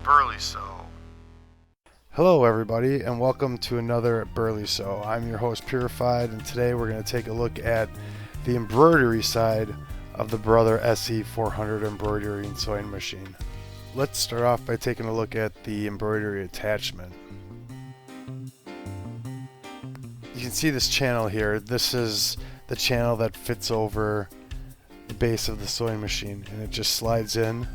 Burley Sew. Hello everybody and welcome to another Burley Sew. I'm your host Purified, and today we're going to take a look at the embroidery side of the Brother SE400 Embroidery and Sewing Machine. Let's start off by taking a look at the embroidery attachment. You can see this channel here. This is the channel that fits over the base of the sewing machine, and it just slides in.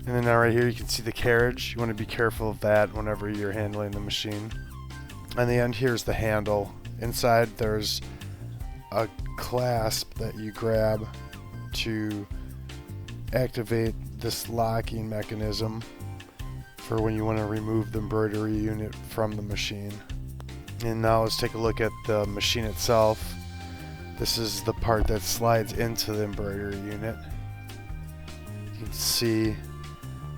And then now right here you can see the carriage. You want to be careful of that whenever you're handling the machine. On the end here is the handle. Inside there's a clasp that you grab to activate this locking mechanism for when you want to remove the embroidery unit from the machine. And now let's take a look at the machine itself. This is the part that slides into the embroidery unit. You can see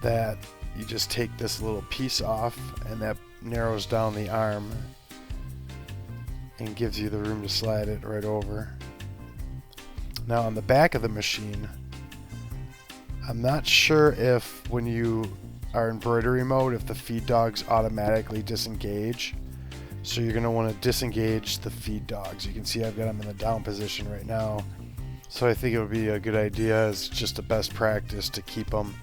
that you just take this little piece off, and that narrows down the arm and gives you the room to slide it right over. Now on the back of the machine, I'm not sure if when you are in embroidery mode if the feed dogs automatically disengage. So you're going to want to disengage the feed dogs. You can see I've got them in the down position right now. So I think it would be a good idea, as just a best practice, to keep them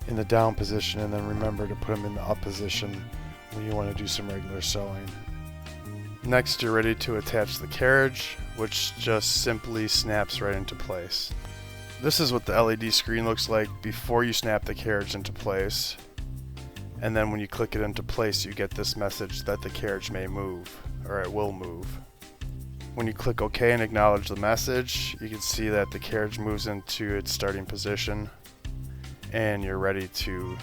in the down position and then remember to put them in the up position when you want to do some regular sewing. Next, you're ready to attach the carriage, which just simply snaps right into place. This is what the LED screen looks like before you snap the carriage into place. And then when you click it into place, you get this message that the carriage may move, or it will move. When you click OK and acknowledge the message, you can see that the carriage moves into its starting position, and you're ready to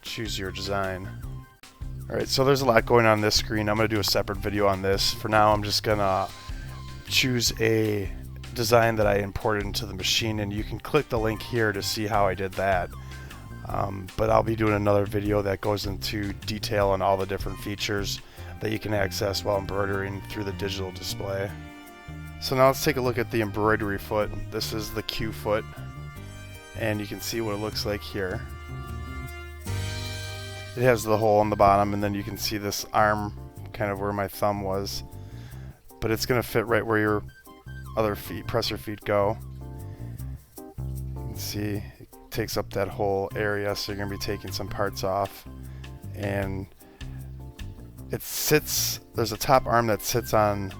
choose your design. Alright, so there's a lot going on this screen. I'm going to do a separate video on this. For now, I'm just going to choose a design that I imported into the machine, and you can click the link here to see how I did that. But I'll be doing another video that goes into detail on all the different features that you can access while embroidering through the digital display. So now let's take a look at the embroidery foot. This is the Q foot, and you can see what it looks like here. It has the hole on the bottom, and then you can see this arm kind of where my thumb was, but it's going to fit right where your other feet, presser feet, go. You can see it takes up that whole area, so you're going to be taking some parts off. And it sits, there's a top arm that sits on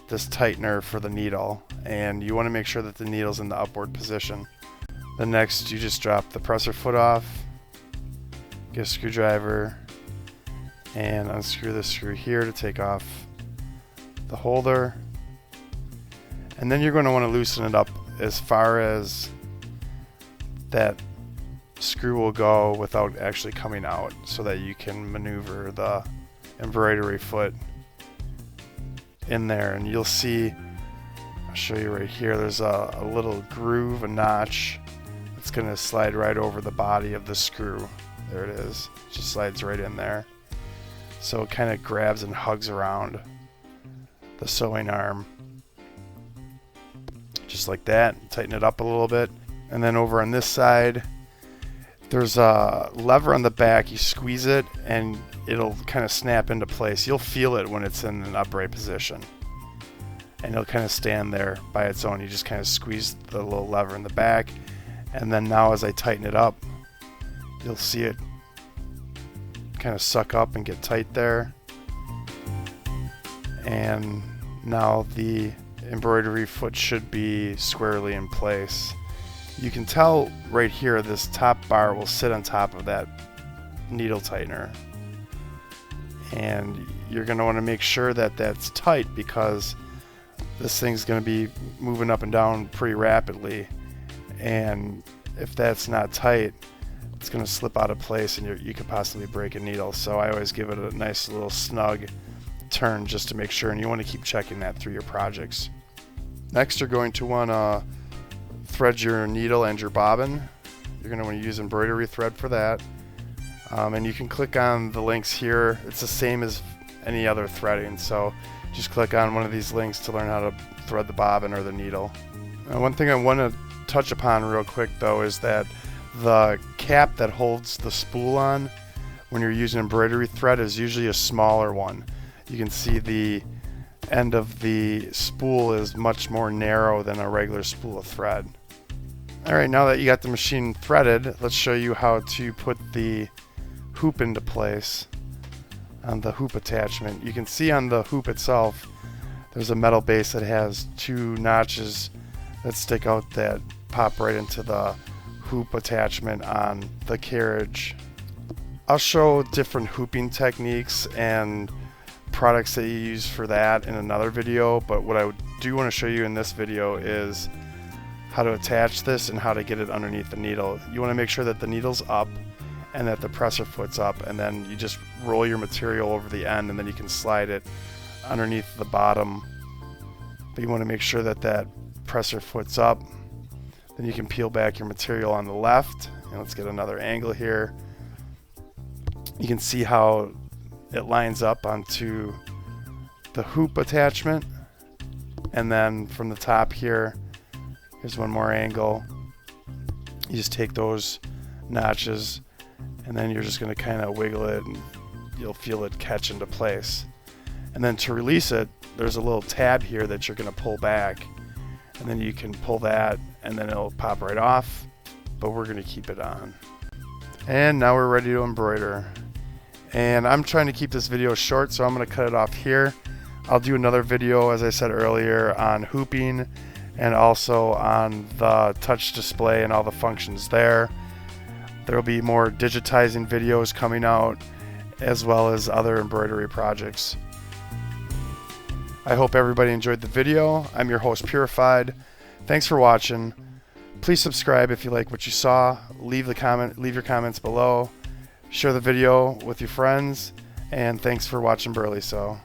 this tightener for the needle, and you want to make sure that the needle's in the upward position. Then next, you just drop the presser foot off, get a screwdriver, and unscrew this screw here to take off the holder. And then you're going to want to loosen it up as far as that screw will go without actually coming out, so that you can maneuver the embroidery foot in there. And you'll see, I'll show you right here, there's a little groove, a notch. It's going to slide right over the body of the screw. There it is. It just slides right in there. So it kind of grabs and hugs around the sewing arm. Just like that. Tighten it up a little bit. And then over on this side, there's a lever on the back. You squeeze it and it'll kind of snap into place. You'll feel it when it's in an upright position. And it'll kind of stand there by its own. You just kind of squeeze the little lever in the back. And then now as I tighten it up, you'll see it kind of suck up and get tight there. And now the embroidery foot should be squarely in place. You can tell right here this top bar will sit on top of that needle tightener. And you're going to want to make sure that that's tight, because this thing's going to be moving up and down pretty rapidly. And if that's not tight, it's going to slip out of place and you could possibly break a needle. So I always give it a nice little snug turn just to make sure, and you want to keep checking that through your projects. Next, you're going to want to thread your needle and your bobbin. You're going to want to use embroidery thread for that. And you can click on the links here. It's the same as any other threading, so just click on one of these links to learn how to thread the bobbin or the needle. One thing I want to touch upon real quick though is that the cap that holds the spool on when you're using embroidery thread is usually a smaller one. You can see the end of the spool is much more narrow than a regular spool of thread. Alright, now that you got the machine threaded, let's show you how to put the hoop into place on the hoop attachment. You can see on the hoop itself there's a metal base that has two notches that stick out that pop right into the hoop attachment on the carriage. I'll show different hooping techniques and products that you use for that in another video, but what I do want to show you in this video is how to attach this and how to get it underneath the needle. You want to make sure that the needle's up and that the presser foot's up, and then you just roll your material over the end and then you can slide it underneath the bottom. But you want to make sure that that presser foot's up. Then you can peel back your material on the left, and let's get another angle here. You can see how it lines up onto the hoop attachment, and then from the top here, here's one more angle. You just take those notches and then you're just going to kind of wiggle it and you'll feel it catch into place. And then to release it, there's a little tab here that you're going to pull back, and then you can pull that and then it'll pop right off, but we're going to keep it on. And now we're ready to embroider. And I'm trying to keep this video short, so I'm going to cut it off here. I'll do another video, as I said earlier, on hooping and also on the touch display and all the functions there. There will be more digitizing videos coming out, as well as other embroidery projects. I hope everybody enjoyed the video. I'm your host, Purified. Thanks for watching. Please subscribe if you like what you saw. Leave your comments below. Share the video with your friends, and thanks for watching Burley Sew.